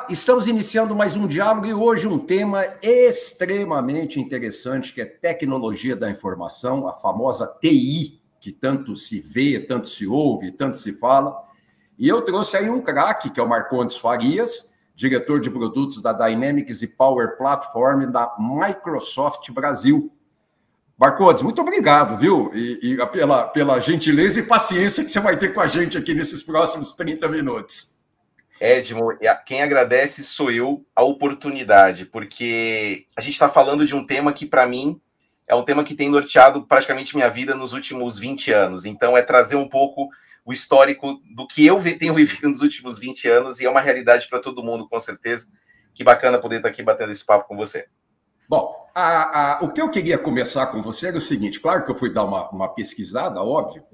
estamos iniciando mais um diálogo e hoje um tema extremamente interessante, que é tecnologia da informação, a famosa TI, que tanto se vê, tanto se ouve, tanto se fala. E eu trouxe aí um craque, que é o Marcondes Farias, diretor de produtos da Dynamics e Power Platform da Microsoft Brasil. Marcondes, muito obrigado, viu? Pela gentileza e paciência que você vai ter com a gente aqui nesses próximos 30 minutos. Edmo, quem agradece sou eu a oportunidade, porque a gente está falando de um tema que, para mim, é um tema que tem norteado praticamente minha vida nos últimos 20 anos. Então, é trazer um pouco o histórico do que eu tenho vivido nos últimos 20 anos, e é uma realidade para todo mundo, com certeza. Que bacana poder estar aqui batendo esse papo com você. Bom, o que eu queria começar com você era o seguinte, claro que eu fui dar uma pesquisada, óbvio,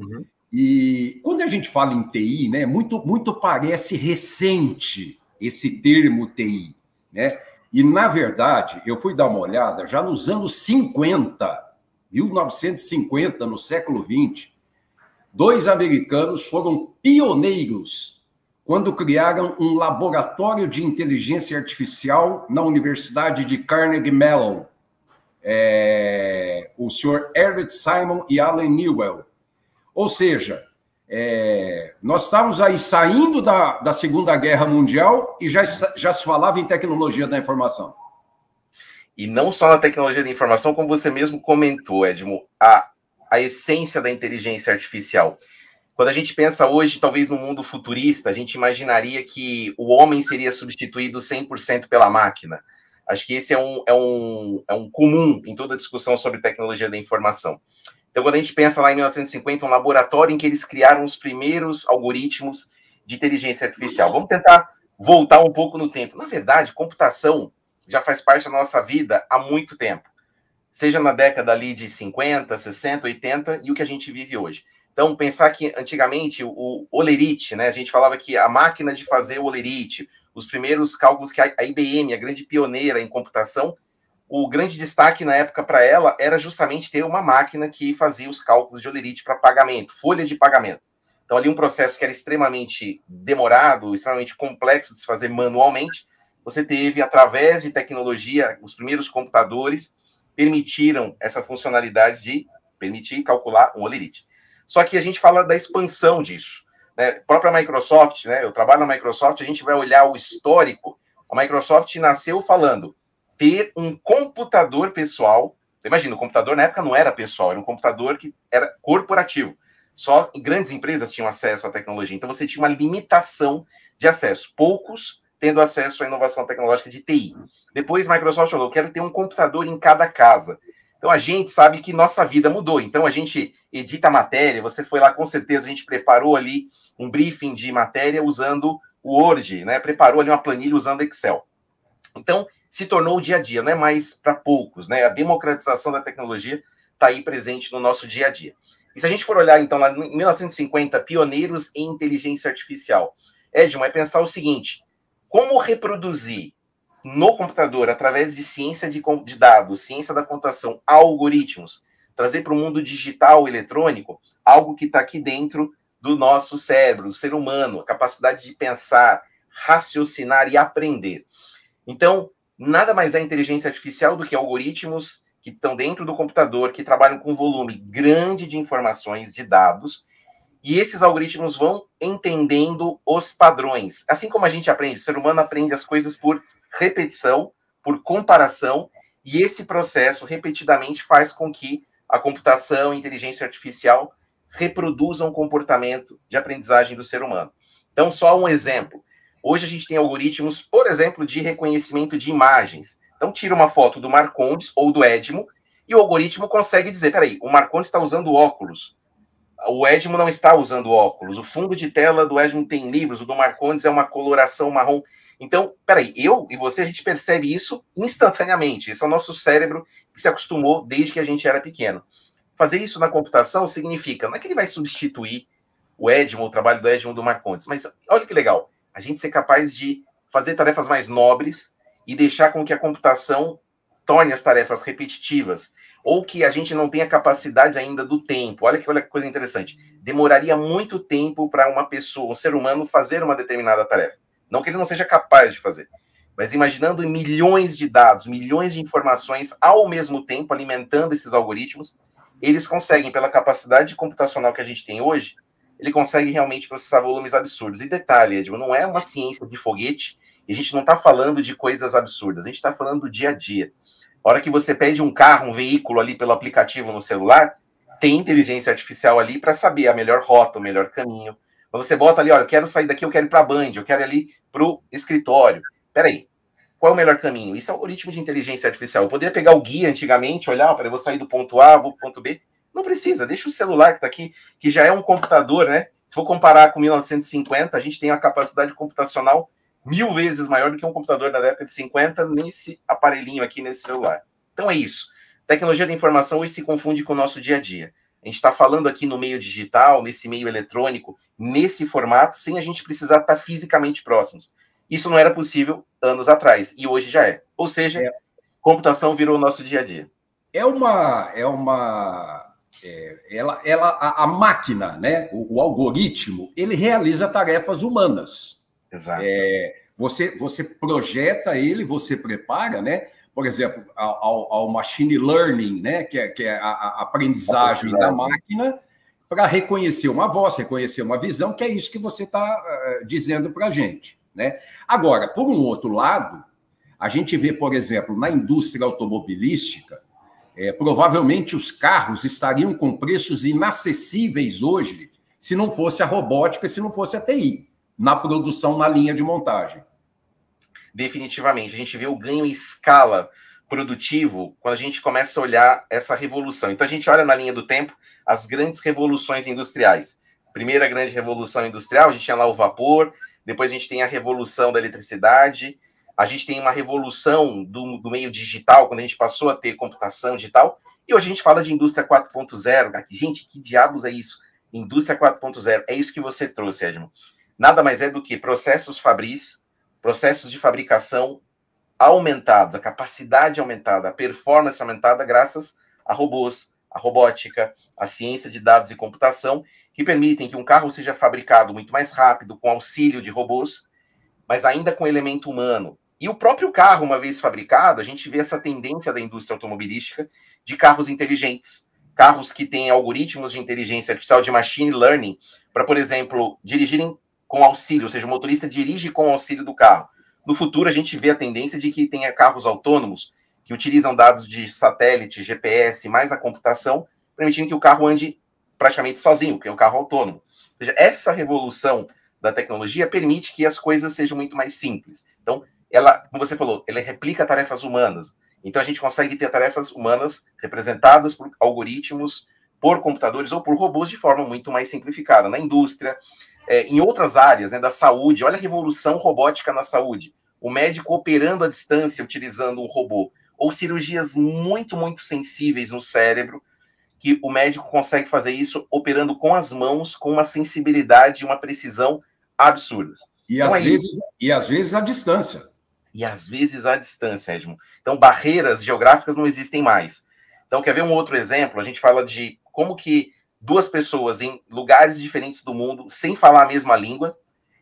e quando a gente fala em TI, né, muito parece recente esse termo TI, né? E, na verdade, eu fui dar uma olhada, já nos anos 50, 1950, no século XX, dois americanos foram pioneiros quando criaram um laboratório de inteligência artificial na Universidade de Carnegie Mellon. O senhor Herbert Simon e Allen Newell. Ou seja, nós estávamos aí saindo da Segunda Guerra Mundial e já se falava em tecnologia da informação. E não só na tecnologia da informação, como você mesmo comentou, Edmo, a essência da inteligência artificial. Quando a gente pensa hoje, talvez no mundo futurista, a gente imaginaria que o homem seria substituído 100% pela máquina. Acho que esse é um comum em toda a discussão sobre tecnologia da informação. Então, quando a gente pensa lá em 1950, um laboratório em que eles criaram os primeiros algoritmos de inteligência artificial. Vamos tentar voltar um pouco no tempo. Na verdade, computação já faz parte da nossa vida há muito tempo. Seja na década ali de 50, 60, 80 e o que a gente vive hoje. Então, pensar que antigamente o olerite, né? A gente falava que a máquina de fazer o olerite, os primeiros cálculos que a IBM, a grande pioneira em computação, o grande destaque na época para ela era justamente ter uma máquina que fazia os cálculos de olerite para pagamento, folha de pagamento. Então, ali um processo que era extremamente demorado, extremamente complexo de se fazer manualmente, você teve, através de tecnologia, os primeiros computadores permitiram essa funcionalidade de permitir calcular um olerite. Só que a gente fala da expansão disso. Né? A própria Microsoft, né? Eu trabalho na Microsoft, a gente vai olhar o histórico. A Microsoft nasceu falando ter um computador pessoal. Imagina, o computador na época não era pessoal, era um computador que era corporativo. Só grandes empresas tinham acesso à tecnologia. Então você tinha uma limitação de acesso. Poucos tendo acesso à inovação tecnológica de TI. Depois a Microsoft falou, eu quero ter um computador em cada casa. Então a gente sabe que nossa vida mudou. Então a gente edita matéria, você foi lá, com certeza a gente preparou ali um briefing de matéria usando o Word, né? Preparou ali uma planilha usando Excel. Então se tornou o dia a dia, não é mais para poucos, né? A democratização da tecnologia está aí presente no nosso dia a dia. E se a gente for olhar, então, lá em 1950, pioneiros em inteligência artificial, Edmond, é pensar o seguinte, como reproduzir no computador, através de ciência de dados, ciência da computação, algoritmos, trazer para o mundo digital, eletrônico, algo que está aqui dentro do nosso cérebro, do ser humano, a capacidade de pensar, raciocinar e aprender. Então, nada mais é inteligência artificial do que algoritmos que estão dentro do computador, que trabalham com volume grande de informações, de dados, e esses algoritmos vão entendendo os padrões. Assim como a gente aprende, o ser humano aprende as coisas por repetição, por comparação, e esse processo repetidamente faz com que a computação e a inteligência artificial reproduzam o comportamento de aprendizagem do ser humano. Então, só um exemplo. Hoje a gente tem algoritmos, por exemplo, de reconhecimento de imagens. Então, tira uma foto do Marcondes ou do Edmo, e o algoritmo consegue dizer, peraí, o Marcondes está usando óculos, o Edmo não está usando óculos, o fundo de tela do Edmo tem livros, o do Marcondes é uma coloração marrom. Então, peraí, eu e você, a gente percebe isso instantaneamente. Esse é o nosso cérebro que se acostumou desde que a gente era pequeno. Fazer isso na computação significa, não é que ele vai substituir o Edmo, o trabalho do Edmo do Marcondes, mas olha que legal, a gente ser capaz de fazer tarefas mais nobres e deixar com que a computação torne as tarefas repetitivas, ou que a gente não tenha capacidade ainda do tempo. Olha que coisa interessante. Demoraria muito tempo para uma pessoa, um ser humano, fazer uma determinada tarefa. Não que ele não seja capaz de fazer. mas imaginando em milhões de dados, milhões de informações ao mesmo tempo, alimentando esses algoritmos, eles conseguem, pela capacidade computacional que a gente tem hoje, ele consegue realmente processar volumes absurdos. E detalhe, Edmo, não é uma ciência de foguete, e a gente não está falando de coisas absurdas, a gente está falando do dia a dia. A hora que você pede um carro, um veículo ali pelo aplicativo no celular, tem inteligência artificial ali para saber a melhor rota, o melhor caminho. Quando você bota ali, olha, eu quero sair daqui, eu quero ir para a Band, eu quero ir ali para o escritório. Peraí, qual é o melhor caminho? Isso é um algoritmo de inteligência artificial. Eu poderia pegar o guia antigamente, olhar, peraí, eu vou sair do ponto A, vou para o ponto B. Não precisa, deixa o celular que está aqui, que já é um computador, né? Se for comparar com 1950, a gente tem a capacidade computacional 1000 vezes maior do que um computador da década de 50 nesse aparelhinho aqui, nesse celular. Então é isso. Tecnologia da informação hoje se confunde com o nosso dia a dia. A gente está falando aqui no meio digital, nesse meio eletrônico, nesse formato, sem a gente precisar estar fisicamente próximos. Isso não era possível anos atrás, e hoje já é. Ou seja, computação virou o nosso dia a dia. A máquina, né? O algoritmo, ele realiza tarefas humanas. Exato. Você projeta ele, você prepara, né? Por exemplo, ao machine learning, né? Que é a aprendizagem da máquina para reconhecer uma voz, reconhecer uma visão, que é isso que você está dizendo para a gente, né? Agora, por um outro lado, a gente vê, por exemplo, na indústria automobilística, provavelmente os carros estariam com preços inacessíveis hoje se não fosse a robótica, se não fosse a TI, na produção, na linha de montagem. Definitivamente. A gente vê o ganho em escala produtivo quando a gente começa a olhar essa revolução. Então, a gente olha na linha do tempo as grandes revoluções industriais. Primeira grande revolução industrial, a gente tinha lá o vapor, depois a gente tem a revolução da eletricidade, a gente tem uma revolução do meio digital, quando a gente passou a ter computação digital, e hoje a gente fala de indústria 4.0. Gente, que diabos é isso? Indústria 4.0. É isso que você trouxe, Edmo. Nada mais é do que processos fabris, processos de fabricação aumentados, a capacidade aumentada, a performance aumentada graças a robôs, a robótica, a ciência de dados e computação, que permitem que um carro seja fabricado muito mais rápido, com auxílio de robôs, mas ainda com elemento humano. E o próprio carro, uma vez fabricado, a gente vê essa tendência da indústria automobilística de carros inteligentes, carros que têm algoritmos de inteligência artificial, de machine learning, para, por exemplo, dirigirem com auxílio, ou seja, o motorista dirige com auxílio do carro. No futuro, a gente vê a tendência de que tenha carros autônomos que utilizam dados de satélite, GPS, mais a computação, permitindo que o carro ande praticamente sozinho, que é o carro autônomo. Ou seja, essa revolução da tecnologia permite que as coisas sejam muito mais simples. Então, ela, como você falou, ela replica tarefas humanas. Então, a gente consegue ter tarefas humanas representadas por algoritmos, por computadores ou por robôs de forma muito mais simplificada. Na indústria, em outras áreas, né, da saúde, olha a revolução robótica na saúde. O médico operando à distância utilizando um robô. Ou cirurgias muito, muito sensíveis no cérebro, que o médico consegue fazer isso operando com as mãos, com uma sensibilidade e uma precisão absurdas. E, então, às vezes à distância. E às vezes à distância, Edmo. Então, barreiras geográficas não existem mais. Então, quer ver um outro exemplo? A gente fala de como que duas pessoas em lugares diferentes do mundo, sem falar a mesma língua,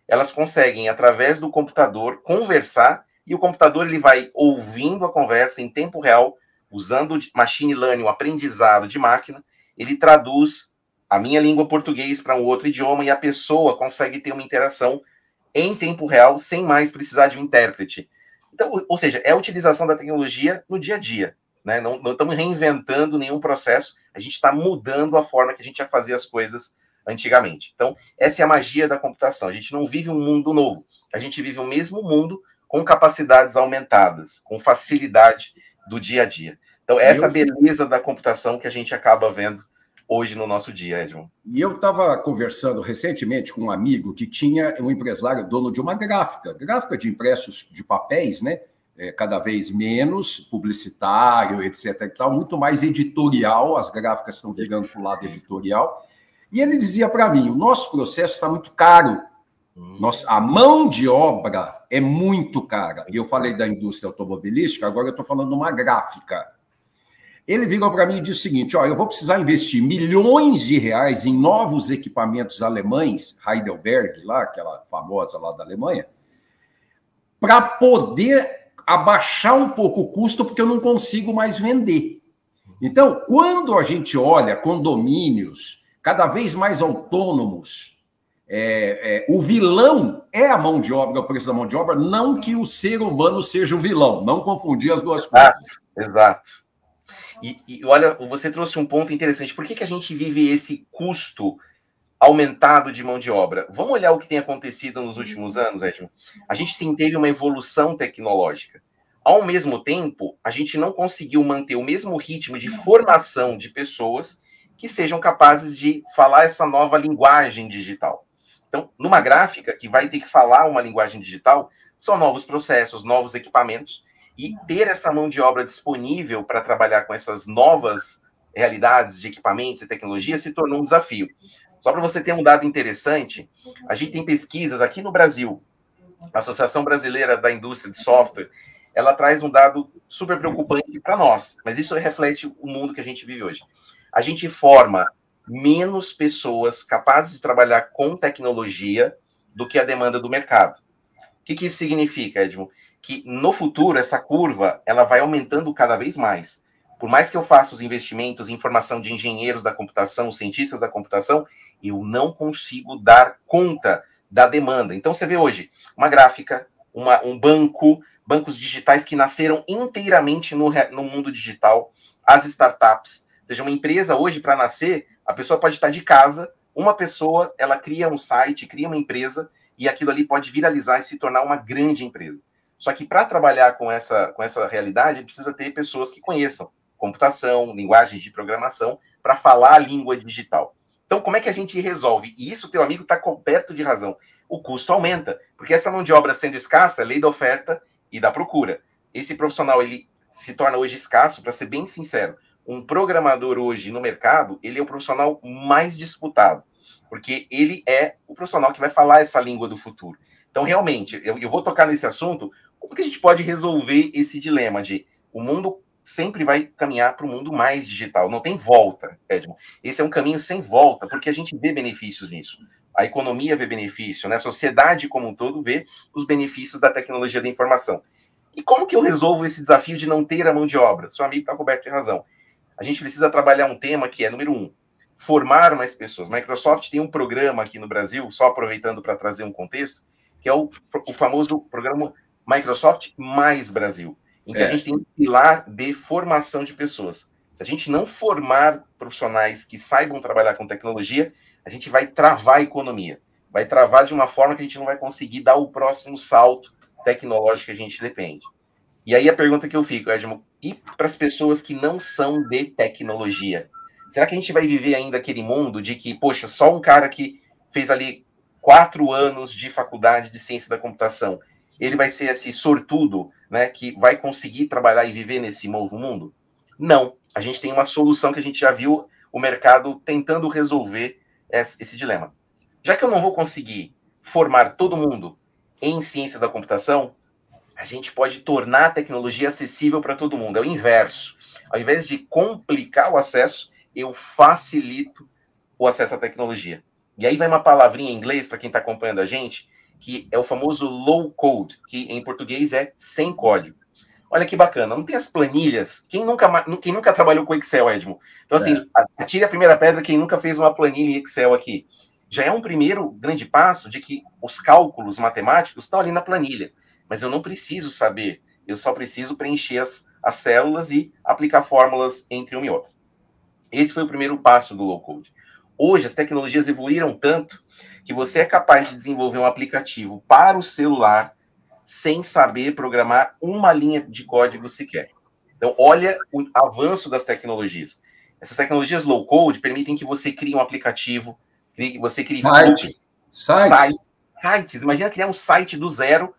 elas conseguem, através do computador, conversar, e o computador ele vai ouvindo a conversa em tempo real, usando machine learning, um aprendizado de máquina, ele traduz a minha língua português para um outro idioma, e a pessoa consegue ter uma interação em tempo real, sem mais precisar de um intérprete. Então, ou seja, é a utilização da tecnologia no dia a dia. Né? Não estamos reinventando nenhum processo, a gente está mudando a forma que a gente ia fazer as coisas antigamente. Então, essa é a magia da computação. A gente não vive um mundo novo, a gente vive o mesmo mundo com capacidades aumentadas, com facilidade do dia a dia. Então, essa beleza da computação que a gente acaba vendo hoje no nosso dia, Edmo. E eu estava conversando recentemente com um amigo que tinha um empresário dono de uma gráfica de impressos de papéis, né? Cada vez menos publicitário, etc. e tal, muito mais editorial, as gráficas estão virando para o lado editorial. E ele dizia para mim, o nosso processo está muito caro, a mão de obra é muito cara. E eu falei da indústria automobilística, agora eu estou falando de uma gráfica. Ele virou para mim e disse o seguinte, eu vou precisar investir milhões de reais em novos equipamentos alemães, Heidelberg, lá, aquela famosa lá da Alemanha, para poder abaixar um pouco o custo, porque eu não consigo mais vender. Então, quando a gente olha condomínios cada vez mais autônomos, o vilão é a mão de obra, o preço da mão de obra, não que o ser humano seja o vilão, não confundir as duas coisas. Exato. E olha, você trouxe um ponto interessante. Por que a gente vive esse custo aumentado de mão de obra? Vamos olhar o que tem acontecido nos últimos anos, Edmo. A gente sim teve uma evolução tecnológica. Ao mesmo tempo, a gente não conseguiu manter o mesmo ritmo de formação de pessoas que sejam capazes de falar essa nova linguagem digital. Então, numa gráfica que vai ter que falar uma linguagem digital, são novos processos, novos equipamentos, e ter essa mão de obra disponível para trabalhar com essas novas realidades de equipamentos e tecnologia se tornou um desafio. Só para você ter um dado interessante, a gente tem pesquisas aqui no Brasil, a Associação Brasileira da Indústria de Software, ela traz um dado super preocupante para nós, mas isso reflete o mundo que a gente vive hoje. A gente forma menos pessoas capazes de trabalhar com tecnologia do que a demanda do mercado. O que isso significa, Edmo? Que no futuro essa curva ela vai aumentando cada vez mais. Por mais que eu faça os investimentos em formação de engenheiros da computação, cientistas da computação, eu não consigo dar conta da demanda. Então você vê hoje uma gráfica, um banco, bancos digitais que nasceram inteiramente no mundo digital, as startups. Ou seja, uma empresa hoje para nascer, a pessoa pode estar de casa, uma pessoa ela cria um site, cria uma empresa e aquilo ali pode viralizar e se tornar uma grande empresa. Só que para trabalhar com essa realidade, precisa ter pessoas que conheçam computação, linguagens de programação, para falar a língua digital. Então, como é que a gente resolve? E isso, teu amigo está coberto de razão. O custo aumenta, porque essa mão de obra sendo escassa, lei da oferta e da procura. Esse profissional, ele se torna hoje escasso, para ser bem sincero. Um programador hoje no mercado, ele é o profissional mais disputado, porque ele é o profissional que vai falar essa língua do futuro. Então, realmente, eu vou tocar nesse assunto. Como que a gente pode resolver esse dilema de o mundo sempre vai caminhar para o mundo mais digital? Não tem volta, Edmo. Esse é um caminho sem volta, porque a gente vê benefícios nisso. A economia vê benefício, né? A sociedade como um todo vê os benefícios da tecnologia da informação. E como que eu resolvo esse desafio de não ter a mão de obra? Seu amigo está coberto de razão. A gente precisa trabalhar um tema que é, número 1, formar mais pessoas. Microsoft tem um programa aqui no Brasil, só aproveitando para trazer um contexto, que é o famoso programa Microsoft Mais Brasil, em que a gente tem um pilar de formação de pessoas. Se a gente não formar profissionais que saibam trabalhar com tecnologia, a gente vai travar a economia. Vai travar de uma forma que a gente não vai conseguir dar o próximo salto tecnológico que a gente depende. E aí a pergunta que eu fico, Edmo, e para as pessoas que não são de tecnologia? Será que a gente vai viver ainda aquele mundo de que, poxa, só um cara que fez ali 4 anos de faculdade de ciência da computação, ele vai ser esse sortudo, né, que vai conseguir trabalhar e viver nesse novo mundo? Não. A gente tem uma solução que a gente já viu o mercado tentando resolver esse dilema. Já que eu não vou conseguir formar todo mundo em ciência da computação, a gente pode tornar a tecnologia acessível para todo mundo. É o inverso. Ao invés de complicar o acesso, eu facilito o acesso à tecnologia. E aí vai uma palavrinha em inglês, para quem está acompanhando a gente, que é o famoso low code, que em português é sem código. Olha que bacana, não tem as planilhas. Quem nunca trabalhou com Excel, Edmo? Então, assim, atire a primeira pedra quem nunca fez uma planilha em Excel aqui. Já é um primeiro grande passo de que os cálculos matemáticos estão ali na planilha. Mas eu não preciso saber, eu só preciso preencher as células e aplicar fórmulas entre uma e outra. Esse foi o primeiro passo do low code. Hoje, as tecnologias evoluíram tanto que você é capaz de desenvolver um aplicativo para o celular sem saber programar uma linha de código sequer. Então, olha o avanço das tecnologias. Essas tecnologias low code permitem que você crie um aplicativo, que você crie sites. Imagina criar um site do zero,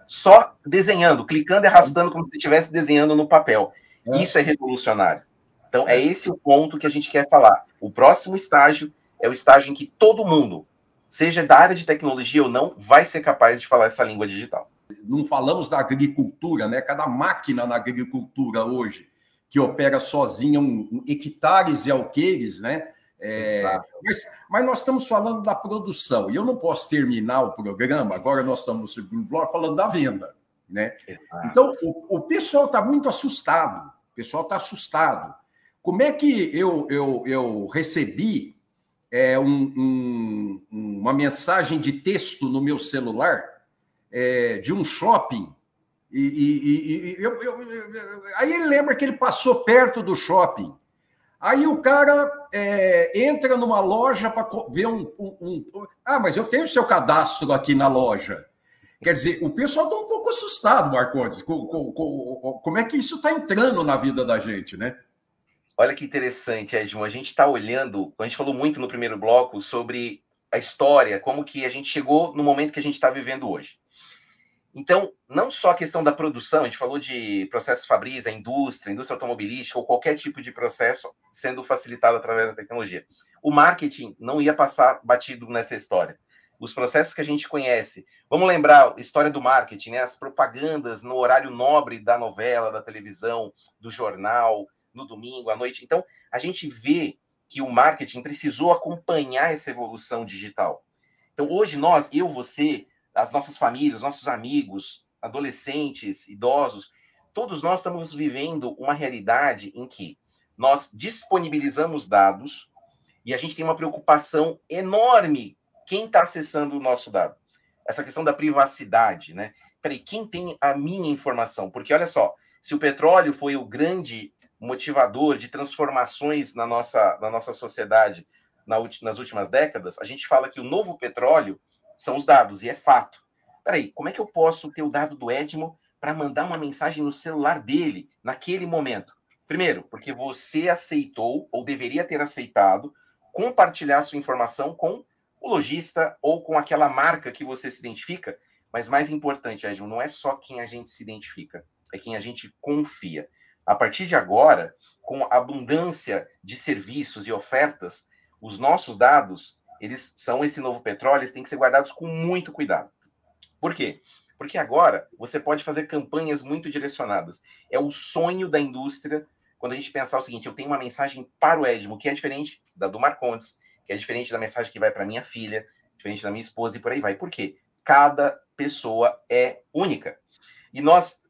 só desenhando, clicando e arrastando como se estivesse desenhando no papel. Isso é revolucionário. Então, é esse o ponto que a gente quer falar. O próximo estágio é o estágio em que todo mundo, seja da área de tecnologia ou não, vai ser capaz de falar essa língua digital. Não falamos da agricultura, né? Cada máquina na agricultura hoje que opera sozinha hectares e alqueires, né? Mas nós estamos falando da produção, e eu não posso terminar o programa, agora nós estamos no segundo bloco, falando da venda. né? Então, o pessoal está muito assustado. O pessoal está assustado. Como é que eu recebi uma mensagem de texto no meu celular de um shopping? Aí ele lembra que ele passou perto do shopping. Aí o cara entra numa loja para ver mas eu tenho o seu cadastro aqui na loja. Quer dizer, o pessoal está um pouco assustado, Marcondes. Como é que isso está entrando na vida da gente, né? Olha que interessante, Edmo. A gente está olhando, a gente falou muito no primeiro bloco sobre a história, como que a gente chegou no momento que a gente está vivendo hoje. Então, não só a questão da produção, a gente falou de processo Fabris, a indústria automobilística, ou qualquer tipo de processo sendo facilitado através da tecnologia. O marketing não ia passar batido nessa história. Os processos que a gente conhece, vamos lembrar a história do marketing, né? As propagandas no horário nobre da novela, da televisão, do jornal, no domingo, à noite. Então, a gente vê que o marketing precisou acompanhar essa evolução digital. Então, hoje nós, eu, você, as nossas famílias, nossos amigos, adolescentes, idosos, todos nós estamos vivendo uma realidade em que nós disponibilizamos dados e a gente tem uma preocupação enorme quem está acessando o nosso dado. Essa questão da privacidade, né? Peraí, quem tem a minha informação? Porque, olha só, se o petróleo foi o grande motivador de transformações na nossa sociedade nas últimas décadas, a gente fala que o novo petróleo são os dados, e é fato. Peraí, como é que eu posso ter o dado do Edmo para mandar uma mensagem no celular dele, naquele momento? Primeiro, porque você aceitou, ou deveria ter aceitado, compartilhar sua informação com o lojista ou com aquela marca que você se identifica. Mas mais importante, Edmo, não é só quem a gente se identifica, é quem a gente confia. A partir de agora, com a abundância de serviços e ofertas, os nossos dados, eles são esse novo petróleo, eles têm que ser guardados com muito cuidado. Por quê? Porque agora você pode fazer campanhas muito direcionadas. É o sonho da indústria quando a gente pensar o seguinte: eu tenho uma mensagem para o Edmo, que é diferente da do Marcondes, que é diferente da mensagem que vai para minha filha, diferente da minha esposa e por aí vai. Por quê? Cada pessoa é única. E nós,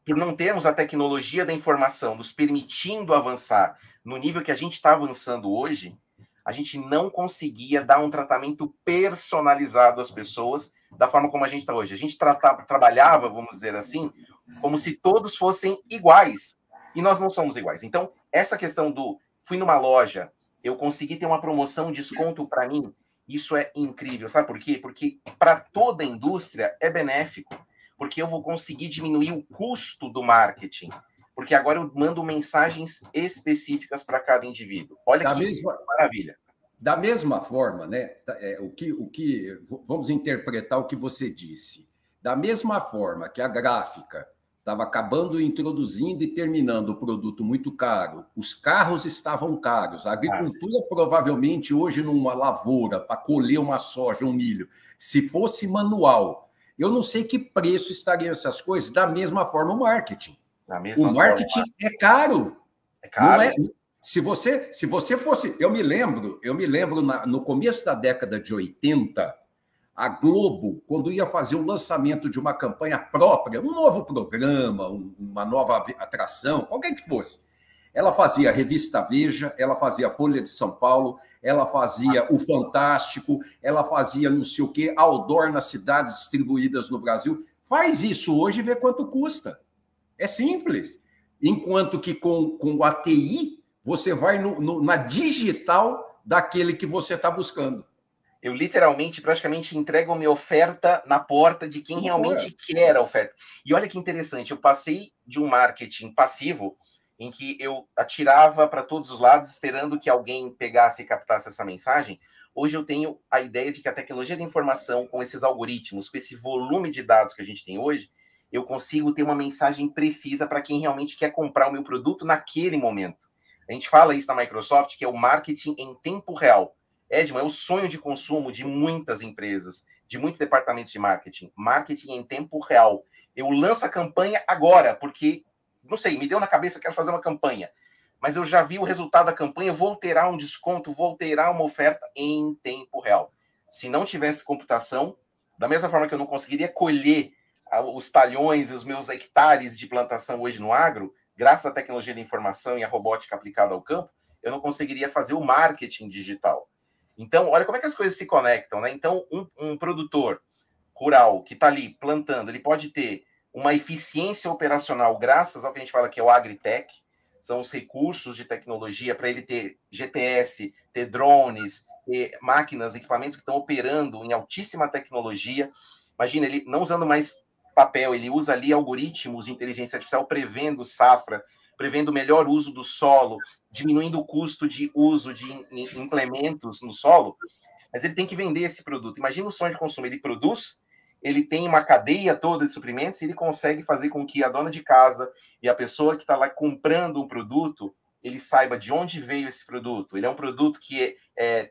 por não termos a tecnologia da informação nos permitindo avançar no nível que a gente está avançando hoje, a gente não conseguia dar um tratamento personalizado às pessoas da forma como a gente está hoje. A gente trabalhava, vamos dizer assim, como se todos fossem iguais. E nós não somos iguais. Então, essa questão do fui numa loja, eu consegui ter uma promoção, um desconto para mim, isso é incrível. Sabe por quê? Porque para toda a indústria é benéfico. Porque eu vou conseguir diminuir o custo do marketing. Porque agora eu mando mensagens específicas para cada indivíduo. Olha que maravilha. Da mesma forma, né? Vamos interpretar o que você disse. Da mesma forma que a gráfica estava acabando, introduzindo e terminando o produto muito caro, os carros estavam caros, a agricultura provavelmente hoje numa lavoura para colher uma soja, um milho, se fosse manual, eu não sei que preço estariam essas coisas. Da mesma forma o marketing. O marketing é caro. É caro. Não é? Se você fosse... Eu me lembro no começo da década de 80, a Globo, quando ia fazer o lançamento de uma campanha própria, um novo programa, uma nova atração, qualquer que fosse, ela fazia a revista Veja, ela fazia a Folha de São Paulo, ela fazia o Fantástico, ela fazia não sei o quê, outdoor nas cidades distribuídas no Brasil. Faz isso hoje e vê quanto custa. É simples. Enquanto que com a TI, você vai na digital daquele que você está buscando. Eu literalmente, praticamente, entrego a minha oferta na porta de quem realmente quer a oferta. E olha que interessante, eu passei de um marketing passivo, em que eu atirava para todos os lados, esperando que alguém pegasse e captasse essa mensagem. Hoje eu tenho a ideia de que a tecnologia da informação, com esses algoritmos, com esse volume de dados que a gente tem hoje, eu consigo ter uma mensagem precisa para quem realmente quer comprar o meu produto naquele momento. A gente fala isso na Microsoft, que é o marketing em tempo real. Edmo, é o sonho de consumo de muitas empresas, de muitos departamentos de marketing. Marketing em tempo real. Eu lanço a campanha agora, porque, não sei, me deu na cabeça, quero fazer uma campanha. Mas eu já vi o resultado da campanha, vou alterar um desconto, vou alterar uma oferta em tempo real. Se não tivesse computação, da mesma forma que eu não conseguiria colher os talhões e os meus hectares de plantação hoje no agro, graças à tecnologia da informação e à robótica aplicada ao campo, eu não conseguiria fazer o marketing digital. Então, olha como é que as coisas se conectam, né? Então, um produtor rural que está ali plantando, ele pode ter uma eficiência operacional graças ao que a gente fala que é o agritech, são os recursos de tecnologia para ele ter GPS, ter drones, ter máquinas, equipamentos que estão operando em altíssima tecnologia. Imagina, ele não usando mais papel, ele usa ali algoritmos de inteligência artificial prevendo safra, prevendo o melhor uso do solo, diminuindo o custo de uso de implementos no solo, mas ele tem que vender esse produto. Imagina o sonho de consumo, ele produz, ele tem uma cadeia toda de suprimentos e ele consegue fazer com que a dona de casa e a pessoa que está lá comprando um produto, ele saiba de onde veio esse produto. Ele é um produto que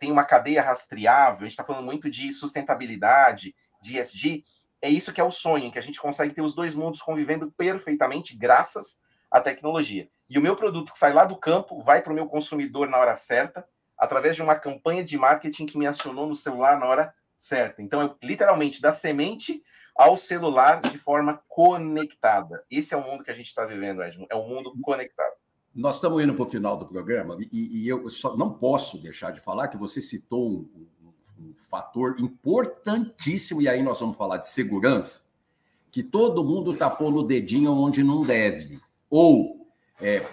tem uma cadeia rastreável, a gente está falando muito de sustentabilidade, de ESG, é isso que é o sonho, que a gente consegue ter os dois mundos convivendo perfeitamente graças à tecnologia. E o meu produto que sai lá do campo vai para o meu consumidor na hora certa, através de uma campanha de marketing que me acionou no celular na hora certa. Então, é literalmente da semente ao celular de forma conectada. Esse é o mundo que a gente está vivendo, Edmo, é um mundo conectado. Nós estamos indo para o final do programa e eu só não posso deixar de falar que você citou um fator importantíssimo, e aí nós vamos falar de segurança, que todo mundo está pondo o dedinho onde não deve, ou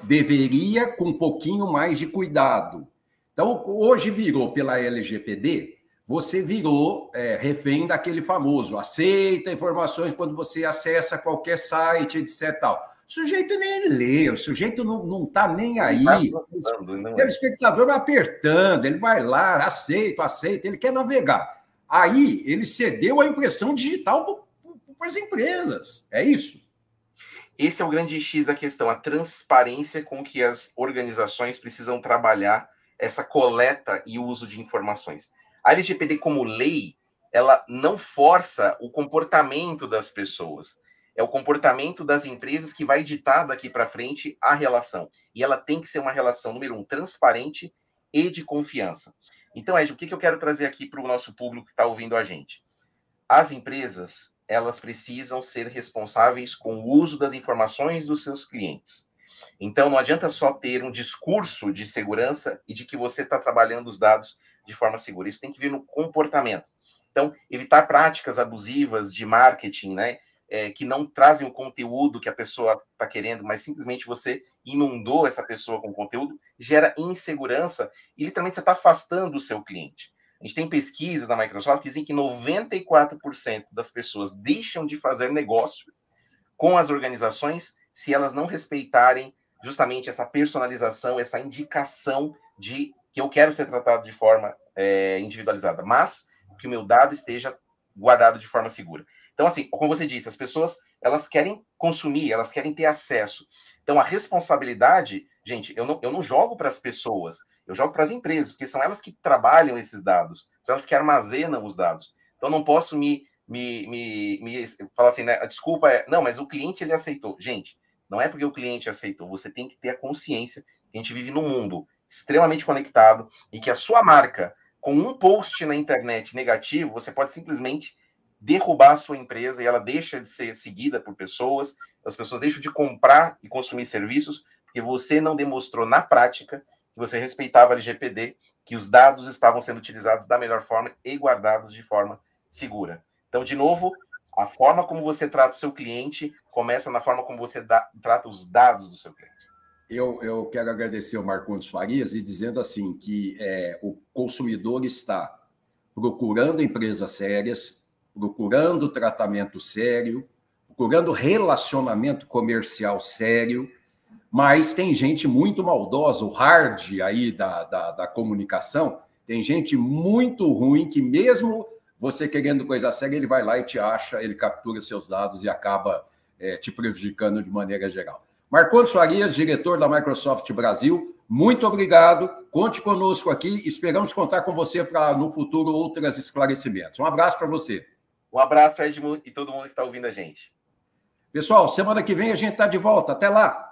deveria com um pouquinho mais de cuidado. Então, hoje virou pela LGPD, você virou refém daquele famoso, aceita informações quando você acessa qualquer site, etc. Tal. O sujeito nem lê, o sujeito não está nem aí. O telespectador vai apertando, ele vai lá, aceita, ele quer navegar. Aí ele cedeu a impressão digital para as empresas. É isso? Esse é o grande X da questão, a transparência com que as organizações precisam trabalhar essa coleta e uso de informações. A LGPD, como lei, ela não força o comportamento das pessoas. É o comportamento das empresas que vai ditar daqui para frente a relação. E ela tem que ser uma relação, número 1, transparente e de confiança. Então, Ed, o que eu quero trazer aqui para o nosso público que está ouvindo a gente? As empresas, elas precisam ser responsáveis com o uso das informações dos seus clientes. Então, não adianta só ter um discurso de segurança e de que você está trabalhando os dados de forma segura. Isso tem que vir no comportamento. Então, evitar práticas abusivas de marketing, né? Que não trazem o conteúdo que a pessoa está querendo, mas simplesmente você inundou essa pessoa com conteúdo, gera insegurança e literalmente você está afastando o seu cliente. A gente tem pesquisas da Microsoft que dizem que 94% das pessoas deixam de fazer negócio com as organizações se elas não respeitarem justamente essa personalização, essa indicação de que eu quero ser tratado de forma individualizada, mas que o meu dado esteja guardado de forma segura. Então, assim, como você disse, as pessoas, elas querem consumir, elas querem ter acesso. Então, a responsabilidade, gente, eu não jogo para as pessoas, eu jogo para as empresas, porque são elas que trabalham esses dados, são elas que armazenam os dados. Então, não posso me falar assim, né? A desculpa não, mas o cliente, ele aceitou. Gente, não é porque o cliente aceitou, você tem que ter a consciência que a gente vive num mundo extremamente conectado e que a sua marca, com um post na internet negativo, você pode simplesmente derrubar a sua empresa e ela deixa de ser seguida por pessoas, as pessoas deixam de comprar e consumir serviços, porque você não demonstrou na prática que você respeitava a LGPD, que os dados estavam sendo utilizados da melhor forma e guardados de forma segura. Então, de novo, a forma como você trata o seu cliente começa na forma como você trata os dados do seu cliente. Eu quero agradecer ao Marcondes Farias e dizendo assim que o consumidor está procurando empresas sérias, procurando tratamento sério, procurando relacionamento comercial sério, mas tem gente muito maldosa, o hard aí da comunicação, tem gente muito ruim que mesmo você querendo coisa séria, ele vai lá e te acha, ele captura seus dados e acaba te prejudicando de maneira geral. Marcondes Farias, diretor da Microsoft Brasil, muito obrigado. Conte conosco aqui. Esperamos contar com você para, no futuro, outros esclarecimentos. Um abraço para você. Um abraço, Edmo, e todo mundo que está ouvindo a gente. Pessoal, semana que vem a gente está de volta. Até lá!